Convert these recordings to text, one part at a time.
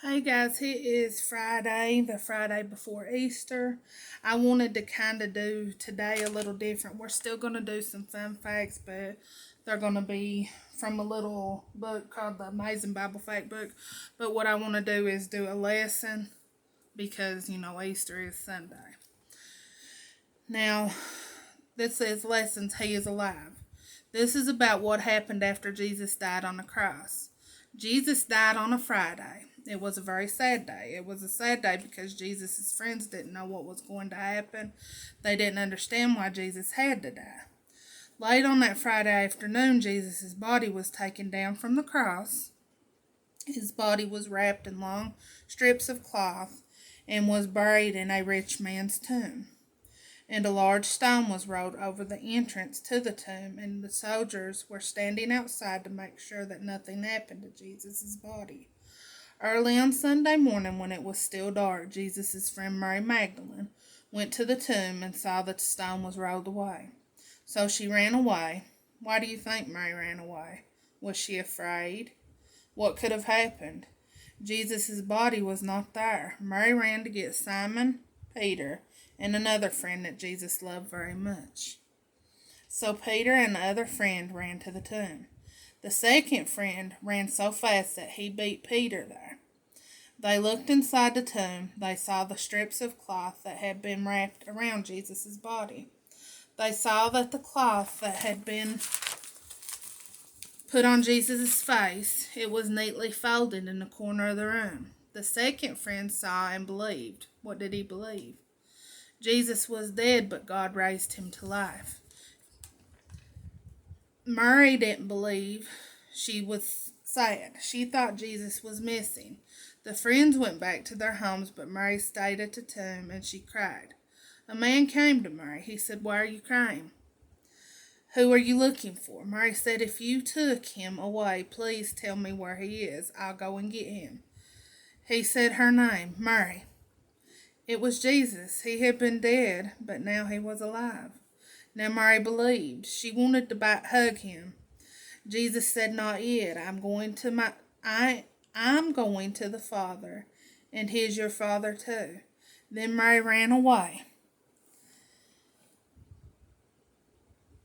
Hey guys, it is Friday, the Friday before Easter. I wanted to kind of do today a little different. We're still going to do some fun facts, but they're going to be from a little book called the Amazing Bible Fact Book. But what I want to do is do a lesson because, Easter is Sunday. Now, this says lessons, He is alive. This is about what happened after Jesus died on the cross. Jesus died on a Friday. It was a very sad day. It was a sad day because Jesus' friends didn't know what was going to happen. They didn't understand why Jesus had to die. Late on that Friday afternoon, Jesus' body was taken down from the cross. His body was wrapped in long strips of cloth and was buried in a rich man's tomb. And a large stone was rolled over the entrance to the tomb, and the soldiers were standing outside to make sure that nothing happened to Jesus' body. Early on Sunday morning, when it was still dark, Jesus' friend Mary Magdalene went to the tomb and saw that the stone was rolled away. So she ran away. Why do you think Mary ran away? Was she afraid? What could have happened? Jesus' body was not there. Mary ran to get Simon, Peter, and another friend that Jesus loved very much. So Peter and the other friend ran to the tomb. The second friend ran so fast that he beat Peter there. They looked inside the tomb. They saw the strips of cloth that had been wrapped around Jesus' body. They saw that the cloth that had been put on Jesus' face, it was neatly folded in the corner of the room. The second friend saw and believed. What did he believe? Jesus was dead, but God raised him to life. Mary didn't believe. She was sad. She thought Jesus was missing. The friends went back to their homes, but Mary stayed at the tomb and she cried. A man came to Mary. He said, "Why are you crying? Who are you looking for?" Mary said, "If you took him away, please tell me where he is. I'll go and get him." He said her name, Mary. It was Jesus. He had been dead, but now he was alive. Now Mary believed. She wanted to hug him. Jesus said, "Not yet. I'm going to the Father, and He's your Father too." Then Mary ran away.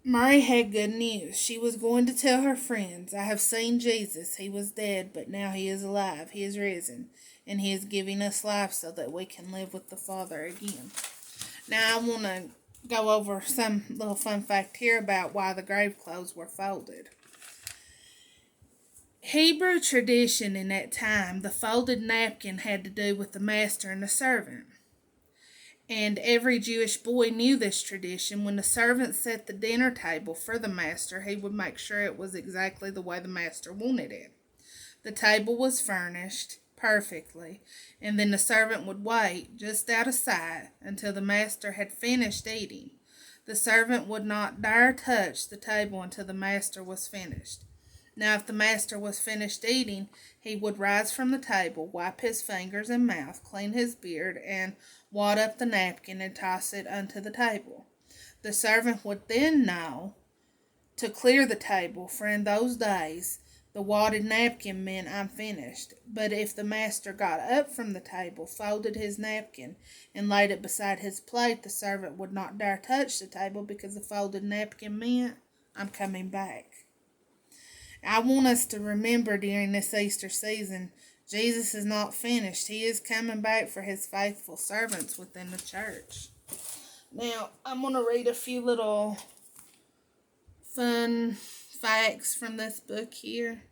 Mary had good news. She was going to tell her friends, "I have seen Jesus. He was dead, but now he is alive. He is risen, and he is giving us life so that we can live with the Father again." Now I want to go over some little fun fact here about why the grave clothes were folded. Hebrew tradition in that time, the folded napkin had to do with the master and the servant. And every Jewish boy knew this tradition. When the servant set the dinner table for the master, he would make sure it was exactly the way the master wanted it. The table was furnished perfectly, and then the servant would wait just out of sight until the master had finished eating. The servant would not dare touch the table until the master was finished. Now, if the master was finished eating, he would rise from the table, wipe his fingers and mouth, clean his beard, and wad up the napkin and toss it unto the table. The servant would then know to clear the table, for in those days the wadded napkin meant "I'm finished." But if the master got up from the table, folded his napkin, and laid it beside his plate, the servant would not dare touch the table because the folded napkin meant "I'm coming back." I want us to remember during this Easter season, Jesus is not finished. He is coming back for his faithful servants within the church. Now, I'm going to read a few little fun facts from this book here.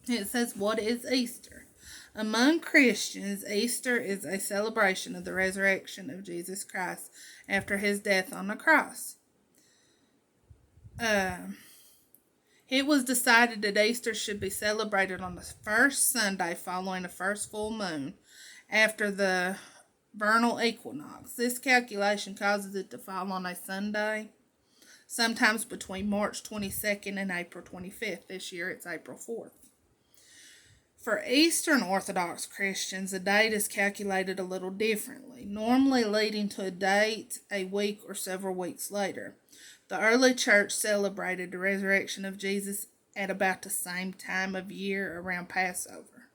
It says, what is Easter? Among Christians, Easter is a celebration of the resurrection of Jesus Christ after his death on the cross. It was decided that Easter should be celebrated on the first Sunday following the first full moon after the vernal equinox. This calculation causes it to fall on a Sunday, sometimes between March 22nd and April 25th. This year it's April 4th. For Eastern Orthodox Christians, the date is calculated a little differently, normally leading to a date a week or several weeks later. The early church celebrated the resurrection of Jesus at about the same time of year around Passover,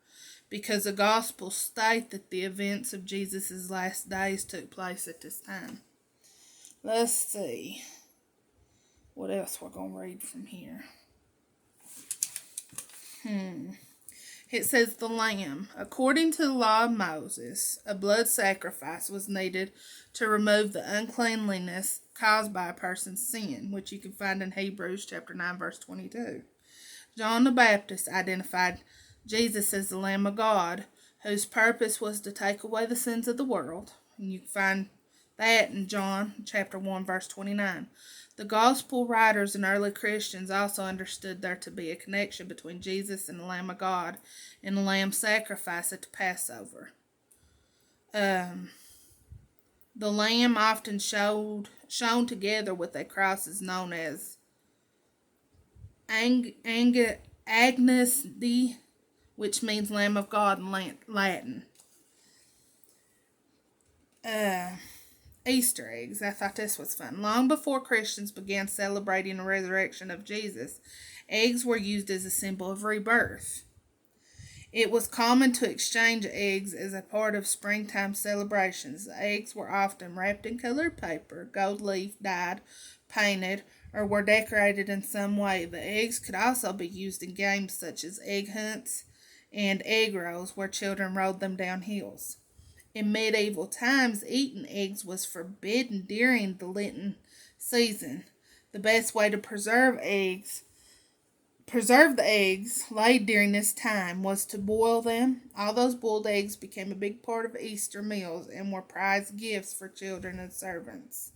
because the Gospels state that the events of Jesus' last days took place at this time. Let's see what else we're going to read from here. It says, the lamb. According to the law of Moses, a blood sacrifice was needed to remove the uncleanliness caused by a person's sin, which you can find in Hebrews chapter 9, verse 22. John the Baptist identified Jesus as the Lamb of God, whose purpose was to take away the sins of the world. And you can find that in John chapter 1, verse 29. The gospel writers and early Christians also understood there to be a connection between Jesus and the Lamb of God and the lamb sacrifice at the Passover. The lamb often shown together with a cross is known as Agnus Dei, which means Lamb of God in Latin. Easter eggs. I thought this was fun. Long before Christians began celebrating the resurrection of Jesus, eggs were used as a symbol of rebirth. It was common to exchange eggs as a part of springtime celebrations. The eggs were often wrapped in colored paper, gold leaf, dyed, painted, or were decorated in some way. The eggs could also be used in games such as egg hunts and egg rolls, where children rolled them down hills. In medieval times, eating eggs was forbidden during the Lenten season. The best way to preserve the eggs laid during this time was to boil them. All those boiled eggs became a big part of Easter meals and were prized gifts for children and servants.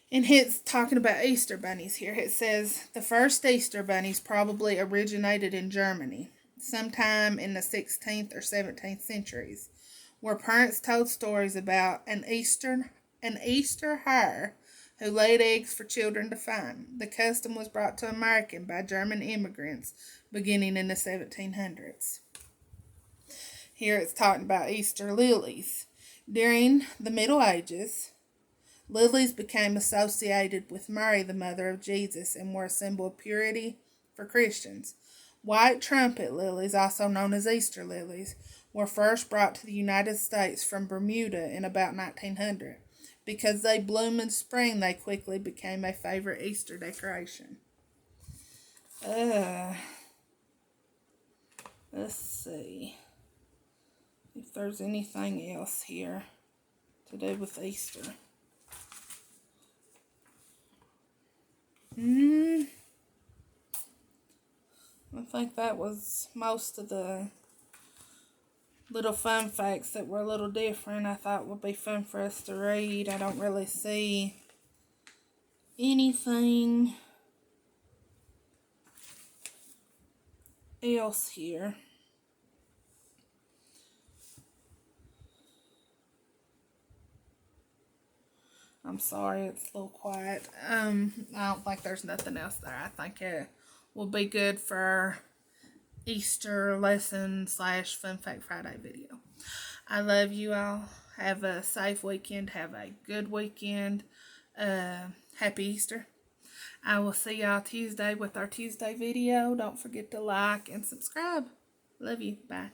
And it's talking about Easter bunnies here. It says the first Easter bunnies probably originated in Germany, sometime in the 16th or 17th centuries, where parents told stories about an Easter hare who laid eggs for children to find. The custom was brought to America by German immigrants beginning in the 1700s. Here it's talking about Easter lilies. During the Middle Ages, lilies became associated with Mary, the mother of Jesus, and were a symbol of purity for Christians. White trumpet lilies, also known as Easter lilies, were first brought to the United States from Bermuda in about 1900. Because they bloom in spring, they quickly became a favorite Easter decoration. Let's see if there's anything else here to do with Easter. I think that was most of the little fun facts that were a little different. I thought would be fun for us to read. I don't really see anything else here. I'm sorry, it's a little quiet. I don't think there's nothing else there. I think it will be good for Easter lesson / Fun Fact Friday video. I love you all. Have a safe weekend. Have a good weekend. Happy Easter. I will see y'all Tuesday with our Tuesday video. Don't forget to like and subscribe. Love you. Bye.